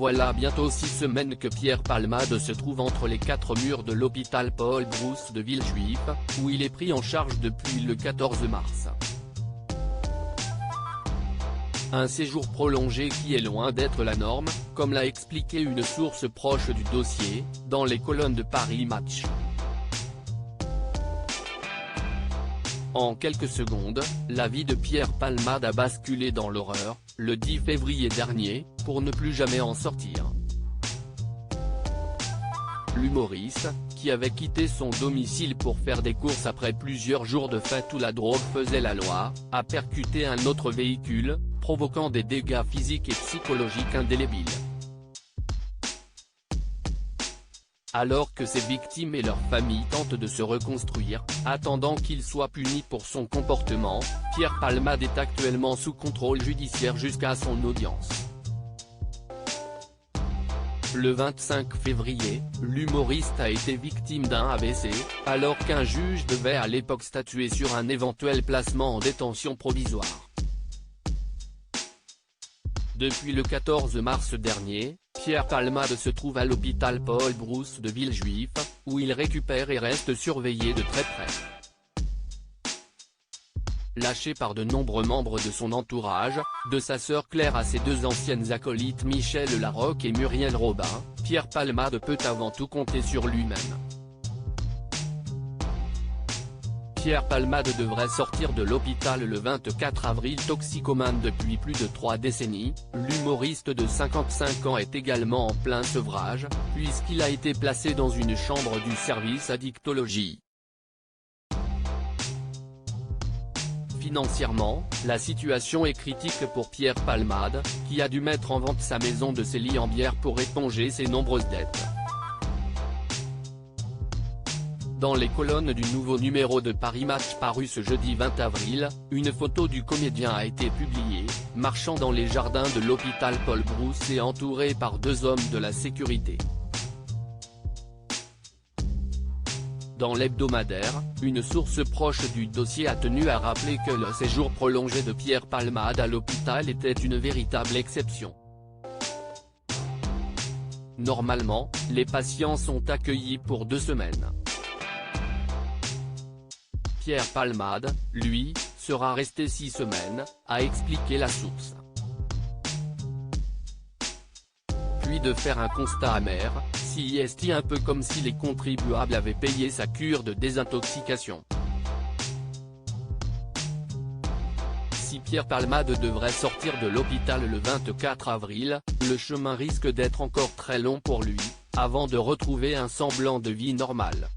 Voilà bientôt 6 semaines que Pierre Palmade se trouve entre les 4 murs de l'hôpital Paul Brousse de Villejuif, où il est pris en charge depuis le 14 mars. Un séjour prolongé qui est loin d'être la norme, comme l'a expliqué une source proche du dossier, dans les colonnes de Paris Match. En quelques secondes, la vie de Pierre Palmade a basculé dans l'horreur, le 10 février dernier, pour ne plus jamais en sortir. L'humoriste, qui avait quitté son domicile pour faire des courses après plusieurs jours de fête où la drogue faisait la loi, a percuté un autre véhicule, provoquant des dégâts physiques et psychologiques indélébiles. Alors que ses victimes et leurs familles tentent de se reconstruire, attendant qu'il soit puni pour son comportement, Pierre Palmade est actuellement sous contrôle judiciaire jusqu'à son audience. Le 25 février, l'humoriste a été victime d'un AVC, alors qu'un juge devait à l'époque statuer sur un éventuel placement en détention provisoire. Depuis le 14 mars dernier, Pierre Palmade se trouve à l'hôpital Paul Brousse de Villejuif, où il récupère et reste surveillé de très près. Lâché par de nombreux membres de son entourage, de sa sœur Claire à ses deux anciennes acolytes Michel Larocque et Muriel Robin, Pierre Palmade peut avant tout compter sur lui-même. Pierre Palmade devrait sortir de l'hôpital le 24 avril. Toxicomane depuis plus de 3 décennies, l'humoriste de 55 ans est également en plein sevrage, puisqu'il a été placé dans une chambre du service addictologie. Financièrement, la situation est critique pour Pierre Palmade, qui a dû mettre en vente sa maison de Célie-en-Bière pour éponger ses nombreuses dettes. Dans les colonnes du nouveau numéro de Paris Match paru ce jeudi 20 avril, une photo du comédien a été publiée, marchant dans les jardins de l'hôpital Paul Brousse et entouré par 2 hommes de la sécurité. Dans l'hebdomadaire, une source proche du dossier a tenu à rappeler que le séjour prolongé de Pierre Palmade à l'hôpital était une véritable exception. Normalement, les patients sont accueillis pour 2 semaines. Pierre Palmade, lui, sera resté 6 semaines, a expliqué la source. Puis de faire un constat amer, s'y est un peu comme si les contribuables avaient payé sa cure de désintoxication. Si Pierre Palmade devrait sortir de l'hôpital le 24 avril, le chemin risque d'être encore très long pour lui, avant de retrouver un semblant de vie normale.